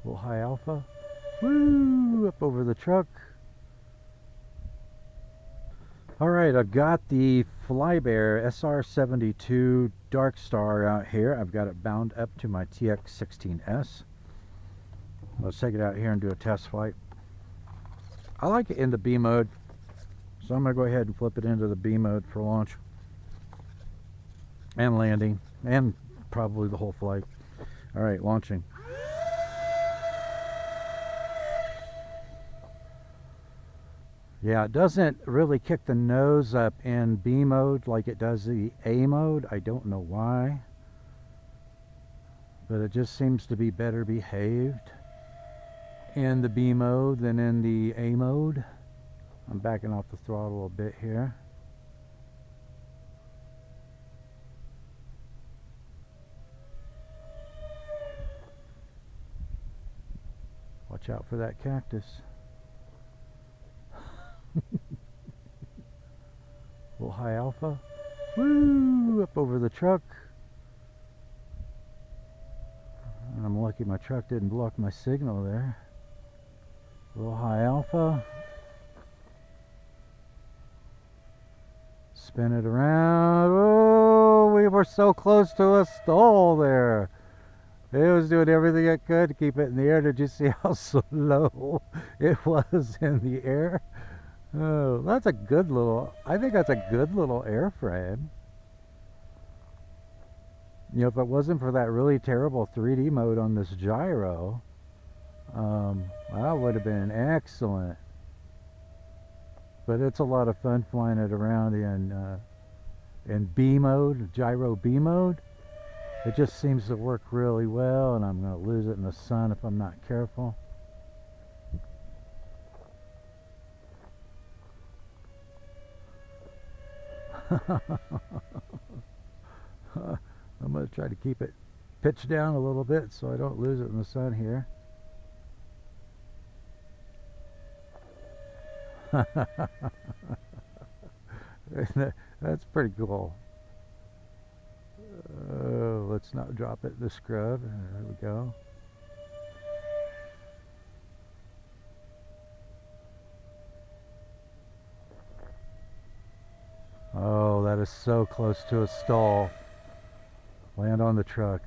little high alpha. Woo! Up over the truck. Alright, I've got the FlyBear SR-72 Darkstar out here. I've got it bound up to my TX16S. Let's take it out here and do a test flight. I like it in the B mode, so I'm going to go ahead and flip it into the B mode for launch and landing, and probably the whole flight. Alright, launching. Yeah, it doesn't really kick the nose up in B mode like it does the A mode. I don't know why, but it just seems to be better behaved in the B mode than in the A mode. I'm backing off the throttle a bit here. Watch out for that cactus. Little high alpha. Woo! Up over the truck. I'm lucky my truck didn't block my signal there. Little high alpha. Spin it around. Oh, we were so close to a stall there. It was doing everything it could to keep it in the air. Did you see how slow it was in the air? Oh, that's a good little, I think that's a good little airframe. You know, if it wasn't for that really terrible 3D mode on this gyro, that would have been excellent. But it's a lot of fun flying it around in B mode, gyro B mode. It just seems to work really well, and I'm going to lose it in the sun if I'm not careful. I'm going to try to keep it pitched down a little bit so I don't lose it in the sun here. That's pretty cool. Let's not drop it in the scrub. There we go. Oh, that is so close to a stall. Land on the truck.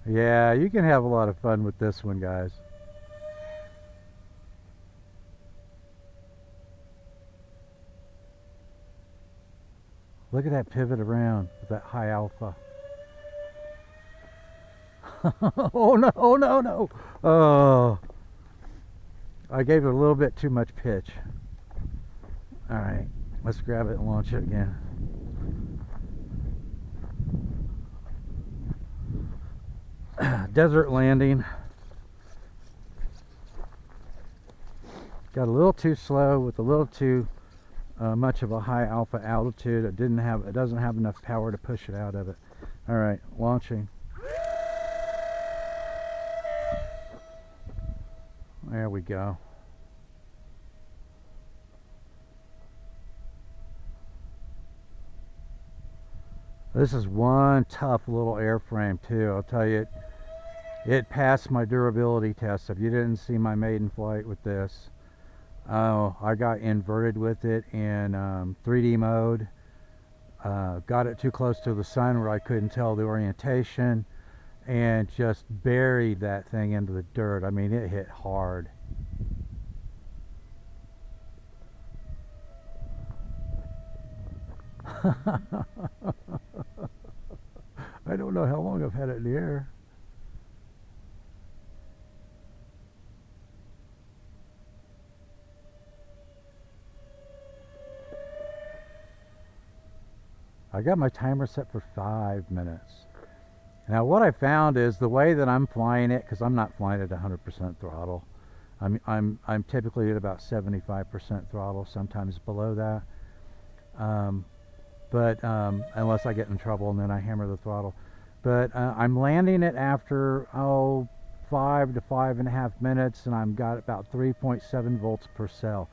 Yeah, you can have a lot of fun with this one, guys. Look at that pivot around with that high alpha. Oh no, oh no, no. Oh, I gave it a little bit too much pitch. All right, let's grab it and launch it again. Desert landing. Got a little too slow with a little too much of a high alpha altitude. It doesn't have enough power to push it out of it. All right, launching. There we go. This is one tough little airframe too. I'll tell you, it passed my durability test. If you didn't see my maiden flight with this, I got inverted with it in 3D mode. Got it too close to the sun where I couldn't tell the orientation, and just buried that thing into the dirt. I mean, it hit hard. I don't know how long I've had it in the air. I got my timer set for 5 minutes. Now what I found is the way that I'm flying it, because I'm not flying at 100% throttle. I'm typically at about 75% throttle, sometimes below that. Unless I get in trouble and then I hammer the throttle. But I'm landing it after 5 to 5.5 minutes, and I've got about 3.7 volts per cell.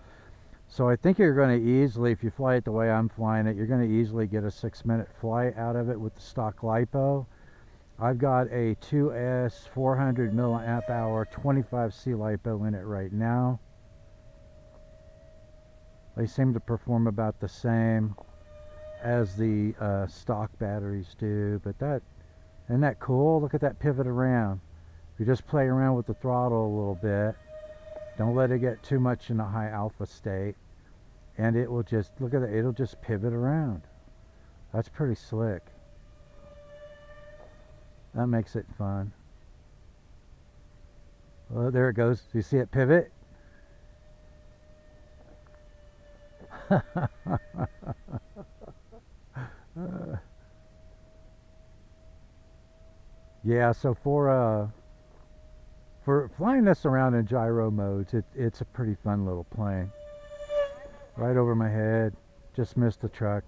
So I think you're going to easily, if you fly it the way I'm flying it, you're going to easily get a 6-minute flight out of it with the stock LiPo. I've got a 2S 400 milliamp hour 25C LiPo in it right now. They seem to perform about the same as the stock batteries do, but isn't that cool? Look at that pivot around. If you just play around with the throttle a little bit, don't let it get too much in a high alpha state, and it will just, look at it, it'll just pivot around. That's pretty slick. That makes it fun. Well, there it goes. Do you see it pivot? Yeah, so for flying this around in gyro modes, it's a pretty fun little plane. Right over my head. Just missed the truck.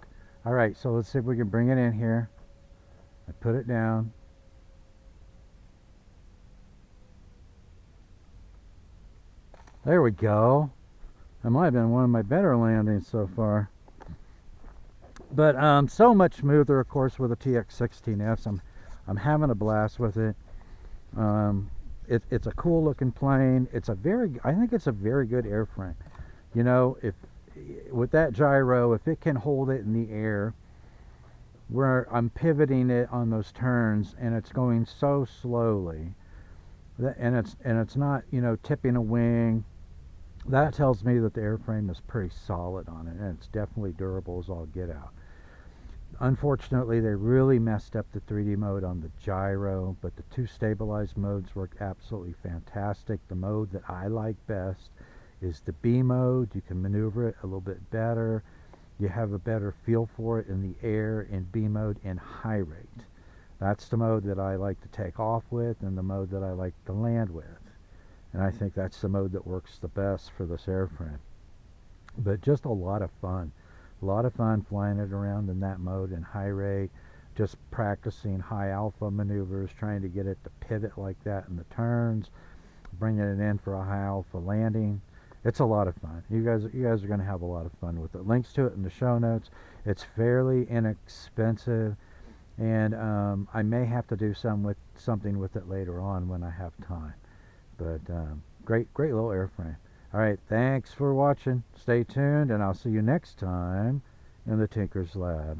Alright, so let's see if we can bring it in here. I put it down. There we go. That might have been one of my better landings so far. But so much smoother, of course, with the TX16S. I'm having a blast with it. It's a cool looking plane. I think it's a very good airframe. You know, if with that gyro, if it can hold it in the air, where I'm pivoting it on those turns, and it's going so slowly, and it's not, you know, tipping a wing, that tells me that the airframe is pretty solid on it, and it's definitely durable as all get out. Unfortunately, they really messed up the 3D mode on the gyro, but the two stabilized modes work absolutely fantastic. The mode that I like best is the B mode. You can maneuver it a little bit better. You have a better feel for it in the air in B mode in high rate. That's the mode that I like to take off with, and the mode that I like to land with. And I think that's the mode that works the best for this airframe. But just a lot of fun. A lot of fun flying it around in that mode in high rate, just practicing high alpha maneuvers, trying to get it to pivot like that in the turns, bringing it in for a high alpha landing. It's a lot of fun. You guys are going to have a lot of fun with it. Links to it in the show notes. It's fairly inexpensive, and I may have to do something with it later on when I have time. But great little airframe. Alright, thanks for watching. Stay tuned, and I'll see you next time in the TinkerzLab.